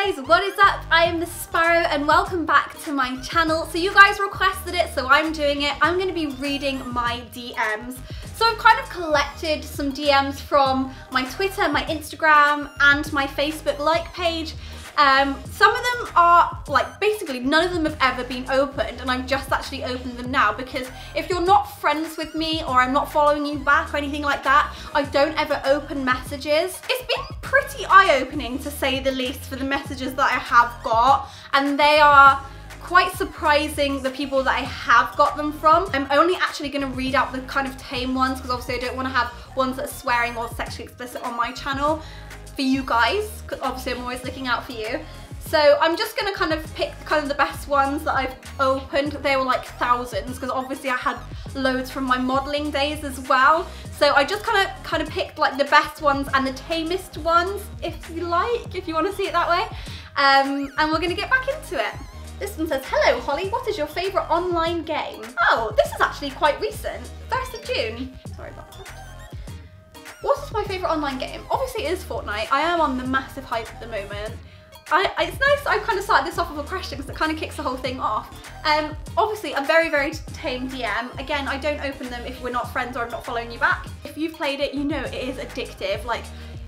guys, what is up? I am the Sparrow and welcome back to my channel. So you guys requested it, so I'm doing it. I'm going to be reading my DMs. So I've kind of collected some DMs from my Twitter, my Instagram and my Facebook like page. Some of them are like, basically none of them have ever been opened, and I've just actually opened them now because if you're not friends with me or I'm not following you back or anything like that, I don't ever open messages. It's been pretty eye-opening to say the least for the messages that I have got, and they are quite surprising, the people that I have got them from. I'm only actually going to read out the kind of tame ones because obviously I don't want to have ones that are swearing or sexually explicit on my channel for you guys, because obviously I'm always looking out for you. So I'm just going to kind of pick kind of the best ones that I've opened. They were like thousands because obviously I had loads from my modelling days as well. So I just kind of picked like the best ones and the tamest ones, if you like, if you want to see it that way. And we're going to get back into it. This one says, hello Holly, what is your favourite online game? Oh, this is actually quite recent, 1st of June. Sorry about that. What is my favourite online game? Obviously it is Fortnite. I am on the massive hype at the moment. It's nice I kind of started this off with a question because it kind of kicks the whole thing off. Obviously a very, very tame DM. Again, I don't open them if we're not friends or I'm not following you back. If you've played it, you know it is addictive. Like,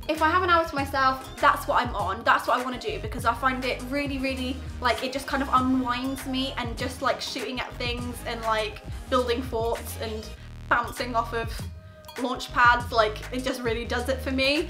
if I have an hour to myself, that's what I'm on. That's what I want to do because I find it really, really, like, it just kind of unwinds me, and just like shooting at things and like building forts and bouncing off of launch pads, like it just really does it for me.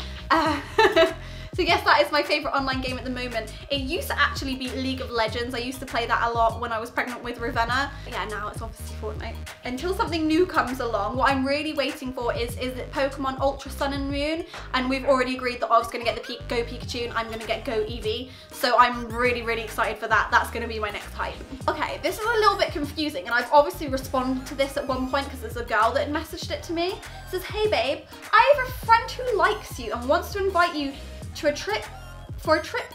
So yes, that is my favourite online game at the moment. It used to actually be League of Legends. I used to play that a lot when I was pregnant with Ravenna. Yeah, now it's obviously Fortnite. Until something new comes along, what I'm really waiting for is it Pokemon Ultra Sun and Moon, and we've already agreed that I was going to get the Go Pikachu and I'm going to get Go Eevee. So I'm really, really excited for that. That's going to be my next hype. Okay, this is a little bit confusing, and I've obviously responded to this at one point because there's a girl that had messaged it to me. It says, hey babe, I have a friend who likes you and wants to invite you to a trip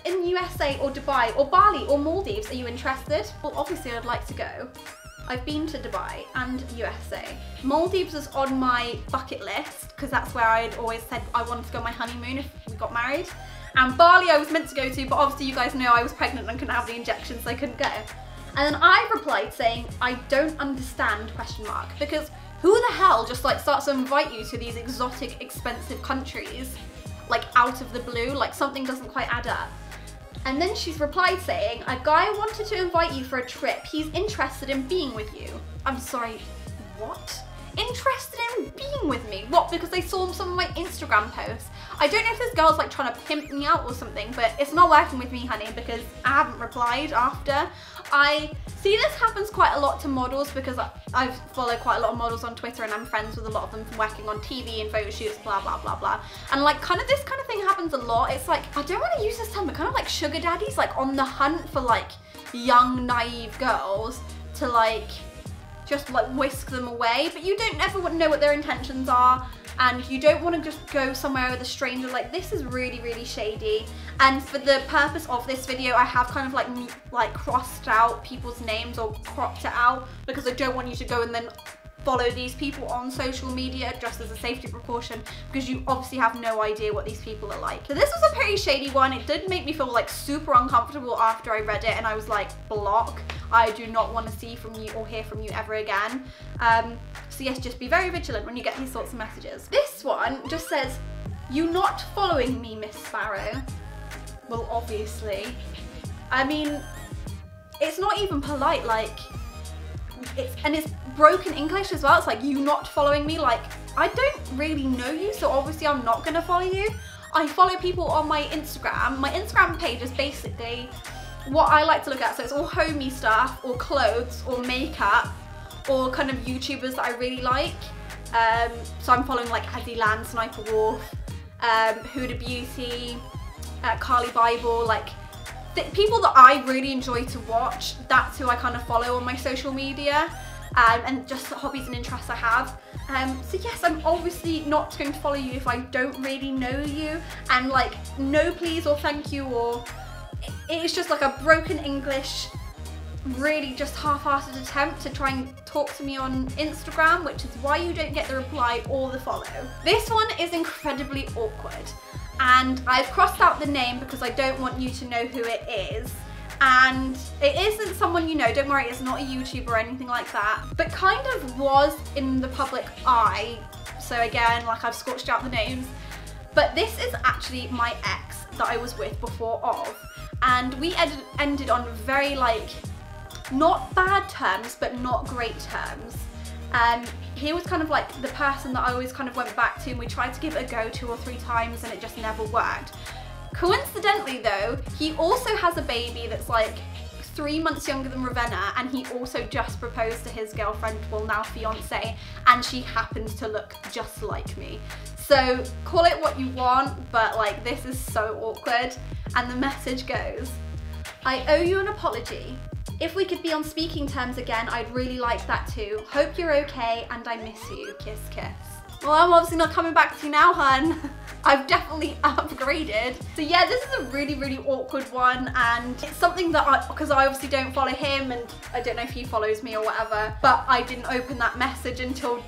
in USA or Dubai or Bali or Maldives. Are you interested? Well, obviously I'd like to go. I've been to Dubai and USA. Maldives is on my bucket list because that's where I'd always said I wanted to go on my honeymoon if we got married. And Bali I was meant to go to, but obviously you guys know I was pregnant and couldn't have the injections, so I couldn't go. And then I replied saying, I don't understand, question mark, because who the hell just like starts to invite you to these exotic, expensive countries like out of the blue? Like, something doesn't quite add up. And then she's replied saying, a guy wanted to invite you for a trip. He's interested in being with you. I'm sorry, what? Interested in being with me? What, because they saw some of my Instagram posts? I don't know if this girl's like trying to pimp me out or something, but it's not working with me, honey, because I haven't replied after. I see this happens quite a lot to models because I follow quite a lot of models on Twitter and I'm friends with a lot of them from working on TV and photo shoots, blah, blah, blah, blah. And like this kind of thing happens a lot. It's like, I don't want to use this term, but kind of like sugar daddies, like on the hunt for like young, naive girls to like just like whisk them away, but you don't ever know what their intentions are, and you don't want to just go somewhere with a stranger. Like, this is really, really shady. And for the purpose of this video, I have kind of like crossed out people's names or cropped it out because I don't want you to go and then follow these people on social media just as a safety precaution, because you obviously have no idea what these people are like. So this was a pretty shady one. It did make me feel like super uncomfortable after I read it, and I was like, block. I do not want to see from you or hear from you ever again. So yes, just be very vigilant when you get these sorts of messages. This one just says, you not following me, Miss Sparrow? Well, obviously. I mean, it's not even polite, like, it's broken English as well. It's like, you not following me, like, I don't really know you, so obviously I'm not gonna follow you. I follow people on my Instagram. My Instagram page is basically what I like to look at, so it's all homey stuff or clothes or makeup or kind of YouTubers that I really like. So I'm following like Azzy Land, Sniper Wolf, Huda Beauty, Carly Bible, like people that I really enjoy to watch. That's who I kind of follow on my social media, and just the hobbies and interests I have. So yes, I'm obviously not going to follow you if I don't really know you, and like, no please or thank you, or it's just like a broken English, really just half-hearted attempt to try and talk to me on Instagram, which is why you don't get the reply or the follow. This one is incredibly awkward. and I've crossed out the name because I don't want you to know who it is. And it isn't someone you know, don't worry, it's not a YouTuber or anything like that, but kind of was in the public eye. So again, like, I've scorched out the names. But this is actually my ex that I was with before of. And we ended on very, like, not bad terms, but not great terms. He was kind of like the person that I always kind of went back to, and we tried to give it a go 2 or 3 times and it just never worked. Coincidentally though, he also has a baby that's like 3 months younger than Ravenna, and he also just proposed to his girlfriend, well now fiance, and she happens to look just like me. So call it what you want, but like, this is so awkward. And the message goes, I owe you an apology. If we could be on speaking terms again, I'd really like that too. Hope you're okay and I miss you. Kiss, kiss. Well, I'm obviously not coming back to you now, hun. I've definitely upgraded. So yeah, this is a really, really awkward one, and it's something that because I obviously don't follow him, and I don't know if he follows me or whatever, but I didn't open that message until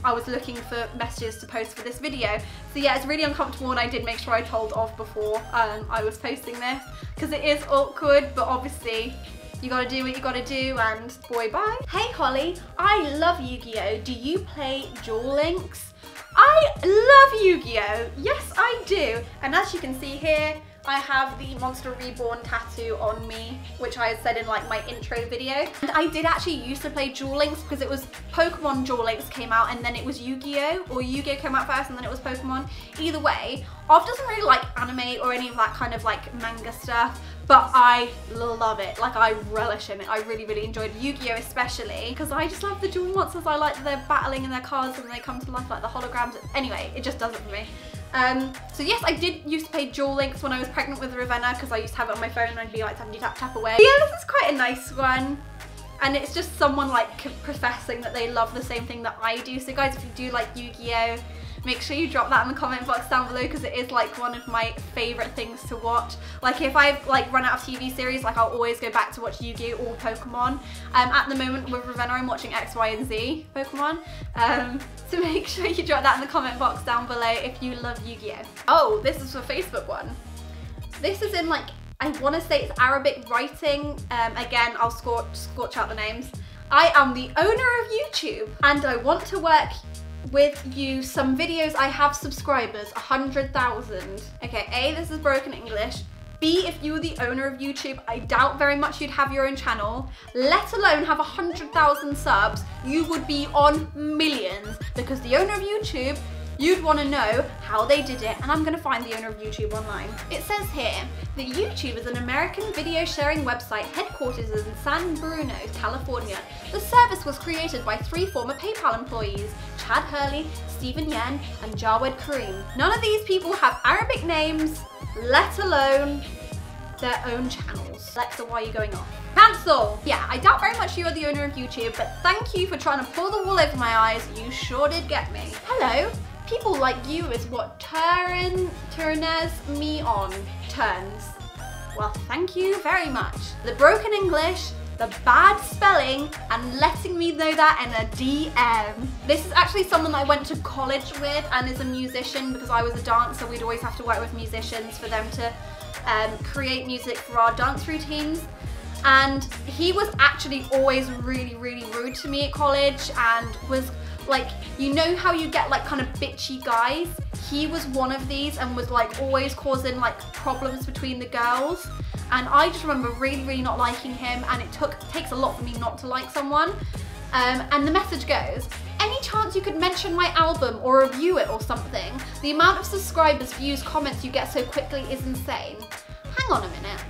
I was looking for messages to post for this video. So yeah, it's really uncomfortable, and I did make sure I told off before I was posting this, because it is awkward, but obviously you gotta do what you gotta do, and boy, bye. Hey Hollie, I love Yu-Gi-Oh! Do you play Duel Links? I love Yu-Gi-Oh! Yes, I do. And as you can see here, I have the Monster Reborn tattoo on me, which I said in like my intro video. And I did actually used to play Duel Links, because it was Pokemon Duel Links came out and then it was Yu-Gi-Oh! Or Yu-Gi-Oh! Came out first and then it was Pokemon. Either way, Ov doesn't really like anime or any of that kind of like manga stuff, but I love it. Like, I relish in it. I really, really enjoyed Yu-Gi-Oh! Especially because I just love the dual monsters. I like that they're battling in their cards and they come to life like the holograms. Anyway, it just does it for me. So yes, I did used to play Duel Links when I was pregnant with Ravenna, because I used to have it on my phone and I'd be like, tappity tap tap away. But yeah, this is quite a nice one. And it's just someone like professing that they love the same thing that I do. So guys, if you do like Yu-Gi-Oh! Make sure you drop that in the comment box down below, because it is like one of my favourite things to watch. Like, if I've like run out of TV series, like I'll always go back to watch Yu-Gi-Oh! Or Pokemon. At the moment with Ravenna, I'm watching X, Y, and Z Pokemon. So make sure you drop that in the comment box down below if you love Yu-Gi-Oh! Oh, this is a Facebook one. This is in like, I want to say it's Arabic writing. Again, I'll scorch out the names. I am the owner of YouTube and I want to work with you some videos. I have subscribers, 100,000. Okay, A, this is broken English. B, if you were the owner of YouTube, I doubt very much you'd have your own channel, let alone have 100,000 subs. You would be on millions, because the owner of YouTube, you'd want to know how they did it, and I'm going to find the owner of YouTube online. It says here that YouTube is an American video sharing website headquartered in San Bruno, California. The service was created by 3 former PayPal employees, Chad Hurley, Stephen Yen, and Jawed Kareem. None of these people have Arabic names, let alone their own channels. Alexa, why are you going off? Cancel! Yeah, I doubt very much you are the owner of YouTube, but thank you for trying to pull the wool over my eyes. You sure did get me. Hello. People like you is what turns me on. Turns. Well, thank you very much. The broken English, the bad spelling, and letting me know that in a DM. This is actually someone that I went to college with and is a musician, because I was a dancer. We'd always have to work with musicians for them to create music for our dance routines. And he was actually always really, really rude to me at college, and was like, you know how you get like kind of bitchy guys? He was one of these, and was like always causing like problems between the girls. And I just remember really, really not liking him, and it takes a lot for me not to like someone. And the message goes, any chance you could mention my album or review it or something? The amount of subscribers, views, comments you get so quickly is insane. Hang on a minute.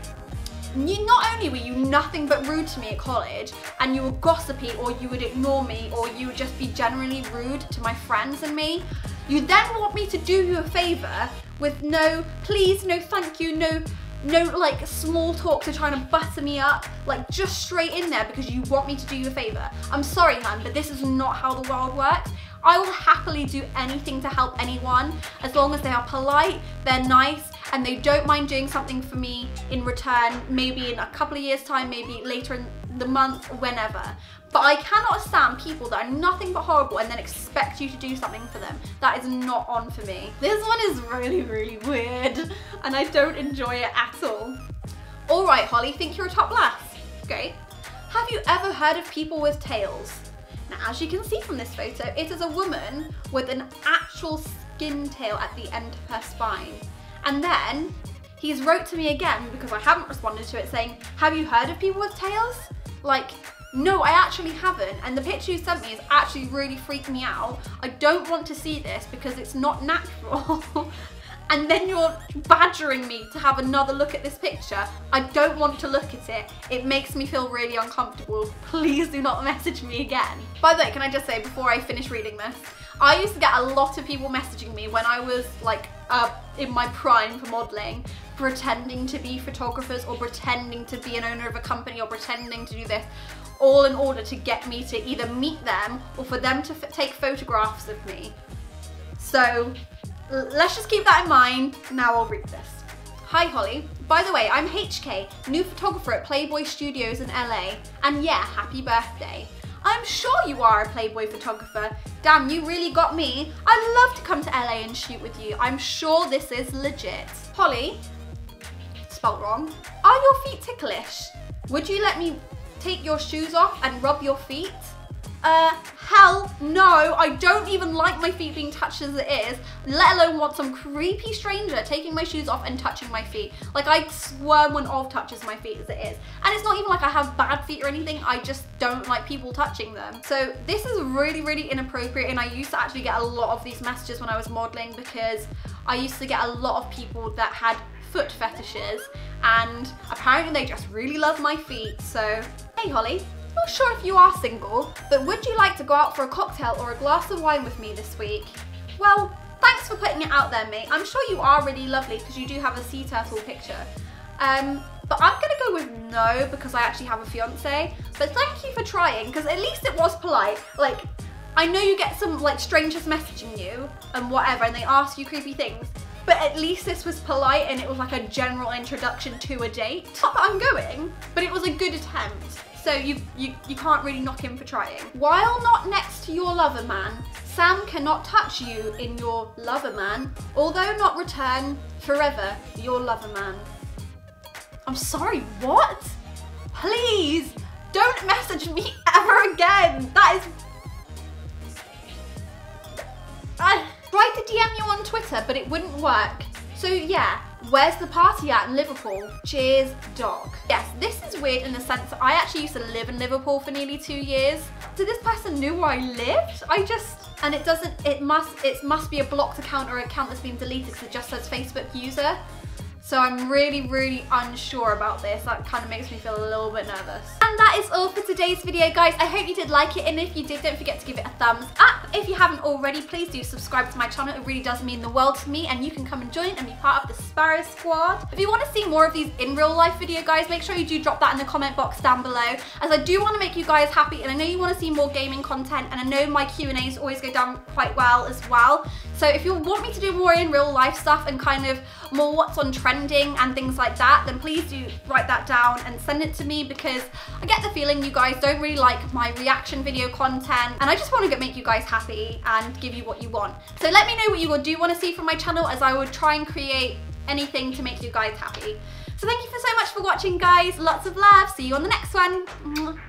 Not only were you nothing but rude to me at college, and you were gossipy, or you would ignore me, or you would just be generally rude to my friends and me, you then want me to do you a favour with no please, no thank you, no like small talk to trying to butter me up, like just straight in there because you want me to do you a favour. I'm sorry, hun, but this is not how the world works. I will happily do anything to help anyone as long as they are polite, they're nice, and they don't mind doing something for me in return, maybe in a couple of years time, maybe later in the month, whenever. But I cannot stand people that are nothing but horrible and then expect you to do something for them. That is not on for me. This one is really, really weird and I don't enjoy it at all. All right, Holly, think you're a top lass. Great. Have you ever heard of people with tails? Now, as you can see from this photo, it is a woman with an actual skin tail at the end of her spine. And then he's wrote to me again because I haven't responded to it saying, have you heard of people with tails? Like, no, I actually haven't, and the picture you sent me is actually really freaking me out. I don't want to see this because it's not natural. And then you're badgering me to have another look at this picture. I don't want to look at it. It makes me feel really uncomfortable. Please do not message me again. By the way, can I just say before I finish reading this, I used to get a lot of people messaging me when I was like in my prime for modeling, pretending to be photographers or pretending to be an owner of a company or pretending to do this, all in order to get me to either meet them or for them to take photographs of me. So let's just keep that in mind. Now I'll read this. Hi Holly, by the way, I'm HK, new photographer at Playboy Studios in LA, and yeah, happy birthday. I'm sure you are a Playboy photographer. Damn, you really got me. I'd love to come to LA and shoot with you. I'm sure this is legit. Holly, spelled wrong. Are your feet ticklish? Would you let me take your shoes off and rub your feet? Hell no, I don't even like my feet being touched as it is, let alone want some creepy stranger taking my shoes off and touching my feet. Like, I squirm when Ov touches my feet as it is. And it's not even like I have bad feet or anything, I just don't like people touching them. So this is really, really inappropriate, and I used to actually get a lot of these messages when I was modeling because I used to get a lot of people that had foot fetishes, and apparently they just really love my feet. So, hey Holly. Not sure if you are single, but would you like to go out for a cocktail or a glass of wine with me this week? Well, thanks for putting it out there, mate. I'm sure you are really lovely because you do have a sea turtle picture. But I'm gonna go with no because I actually have a fiance. But thank you for trying, because at least it was polite. Like, I know you get some like strangers messaging you and whatever, and they ask you creepy things, but at least this was polite and it was like a general introduction to a date. Not that I'm going, but it was a good attempt. So you can't really knock him for trying. While not next to your lover man, Sam cannot touch you in your lover man, although not return forever your lover man. I'm sorry, what? Please, don't message me ever again. That is... I tried to DM you on Twitter, but it wouldn't work. So yeah, where's the party at in Liverpool? Cheers, dog. Yes, this is weird in the sense that I actually used to live in Liverpool for nearly 2 years. So this person knew where I lived? And it must be a blocked account or an account that's been deleted because it just says Facebook user. So I'm really, really unsure about this. That kind of makes me feel a little bit nervous. And that is all for today's video, guys. I hope you did like it, and if you did, don't forget to give it a thumbs up. If you haven't already, please do subscribe to my channel. It really does mean the world to me, and you can come and join and be part of the Sparrow Squad. If you want to see more of these in real life video, guys, make sure you do drop that in the comment box down below, as I do want to make you guys happy, and I know you want to see more gaming content, and I know my Q&As always go down quite well as well. So if you want me to do more in real life stuff and kind of more what's on trending and things like that, then please do write that down and send it to me, because I get the feeling you guys don't really like my reaction video content, and I just want to make you guys happy and give you what you want. So let me know what you do want to see from my channel, as I would try and create anything to make you guys happy. So thank you so much for watching, guys. Lots of love. See you on the next one.